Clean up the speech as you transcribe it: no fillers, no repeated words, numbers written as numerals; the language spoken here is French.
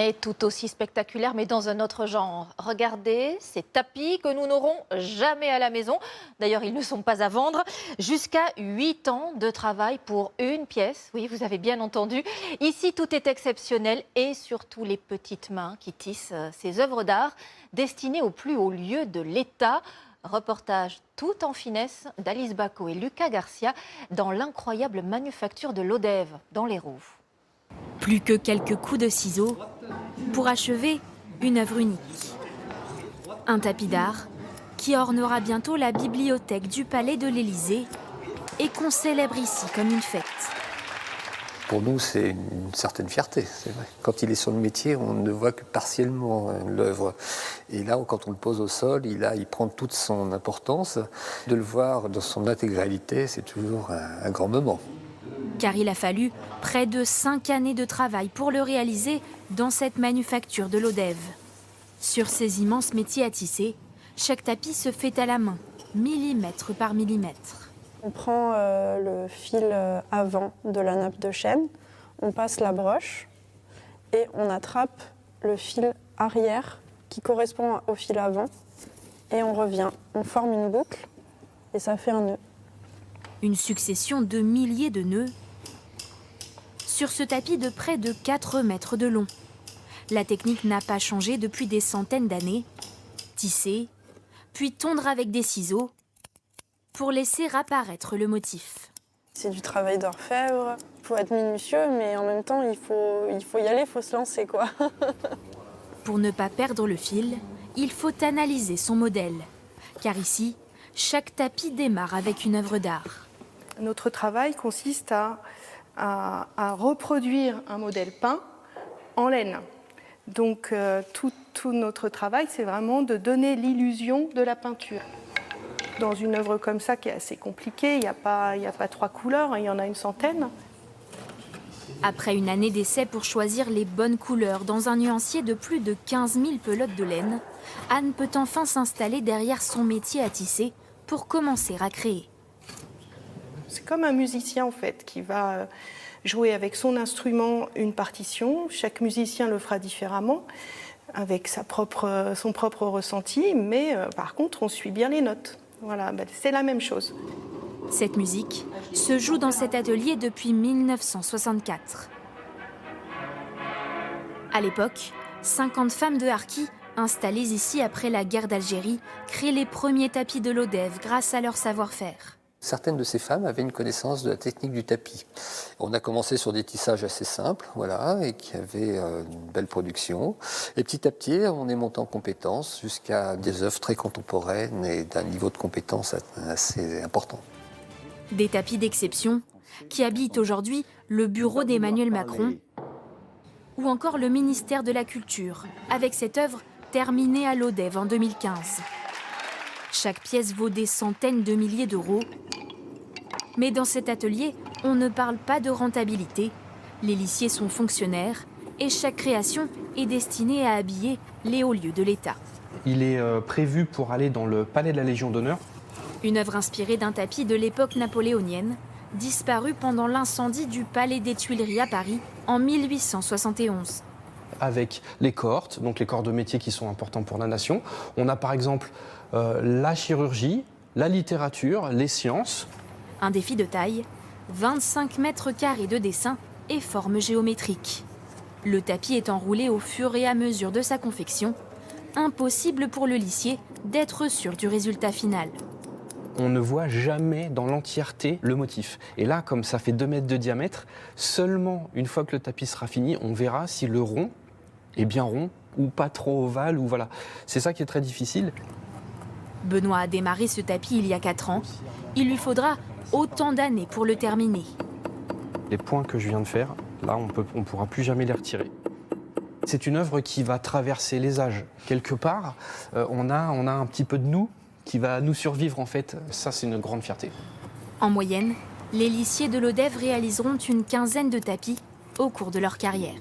Et tout aussi spectaculaire, mais dans un autre genre. Regardez ces tapis que nous n'aurons jamais à la maison. D'ailleurs, ils ne sont pas à vendre. Jusqu'à 8 ans de travail pour une pièce. Oui, vous avez bien entendu. Ici, tout est exceptionnel et surtout les petites mains qui tissent ces œuvres d'art destinées au plus haut lieu de l'État. Reportage tout en finesse d'Alice Bacot et Lucas Garcia dans l'incroyable manufacture de Lodève dans l'Hérault. Plus que quelques coups de ciseaux pour achever une œuvre unique. Un tapis d'art qui ornera bientôt la bibliothèque du Palais de l'Élysée et qu'on célèbre ici comme une fête. Pour nous, c'est une certaine fierté, c'est vrai. Quand il est sur le métier, on ne voit que partiellement l'œuvre. Et là, quand on le pose au sol, il prend toute son importance. De le voir dans son intégralité, c'est toujours un grand moment. Car il a fallu près de 5 années de travail pour le réaliser dans cette manufacture de Lodève. Sur ces immenses métiers à tisser, chaque tapis se fait à la main, millimètre par millimètre. On prend le fil avant de la nappe de chêne, on passe la broche et on attrape le fil arrière qui correspond au fil avant et on revient. On forme une boucle et ça fait un nœud. Une succession de milliers de nœuds sur ce tapis de près de 4 mètres de long. La technique n'a pas changé depuis des centaines d'années. Tisser, puis tondre avec des ciseaux pour laisser apparaître le motif. C'est du travail d'orfèvre. Il faut être minutieux, mais en même temps, il faut y aller, il faut se lancer, quoi. Pour ne pas perdre le fil, il faut analyser son modèle. Car ici, chaque tapis démarre avec une œuvre d'art. Notre travail consiste à reproduire un modèle peint en laine. Donc tout notre travail, c'est vraiment de donner l'illusion de la peinture. Dans une œuvre comme ça qui est assez compliquée, il n'y a pas 3 couleurs, il y en a une centaine. Après une année d'essai pour choisir les bonnes couleurs dans un nuancier de plus de 15 000 pelotes de laine, Anne peut enfin s'installer derrière son métier à tisser pour commencer à créer. C'est comme un musicien en fait qui va jouer avec son instrument une partition. Chaque musicien le fera différemment, avec son propre ressenti, mais par contre on suit bien les notes. Voilà, c'est la même chose. Cette musique se joue dans cet atelier depuis 1964. À l'époque, 50 femmes de harki, installées ici après la guerre d'Algérie, créent les premiers tapis de Lodève grâce à leur savoir-faire. Certaines de ces femmes avaient une connaissance de la technique du tapis. On a commencé sur des tissages assez simples, voilà, et qui avaient une belle production. Et petit à petit, on est monté en compétences jusqu'à des œuvres très contemporaines et d'un niveau de compétence assez important. Des tapis d'exception qui habitent aujourd'hui le bureau d'Emmanuel Macron ou encore le ministère de la Culture, avec cette œuvre terminée à Lodève en 2015. Chaque pièce vaut des centaines de milliers d'euros. Mais dans cet atelier, on ne parle pas de rentabilité. Les lissiers sont fonctionnaires et chaque création est destinée à habiller les hauts lieux de l'État. Il est prévu pour aller dans le Palais de la Légion d'honneur. Une œuvre inspirée d'un tapis de l'époque napoléonienne, disparu pendant l'incendie du Palais des Tuileries à Paris en 1871. Avec les cohortes, donc les corps de métier qui sont importants pour la nation. On a par exemple la chirurgie, la littérature, les sciences. Un défi de taille, 25 mètres carrés de dessin et formes géométriques. Le tapis est enroulé au fur et à mesure de sa confection. Impossible pour le lissier d'être sûr du résultat final. On ne voit jamais dans l'entièreté le motif. Et là, comme ça fait 2 mètres de diamètre, seulement une fois que le tapis sera fini, on verra si le rond est bien rond ou pas trop ovale. Ou voilà. C'est ça qui est très difficile. Benoît a démarré ce tapis il y a 4 ans. Il lui faudra autant d'années pour le terminer. Les points que je viens de faire, là, on ne pourra plus jamais les retirer. C'est une œuvre qui va traverser les âges. Quelque part, on a un petit peu de nous qui va nous survivre en fait. Ça, c'est une grande fierté. En moyenne, les lissiers de Lodève réaliseront une quinzaine de tapis au cours de leur carrière.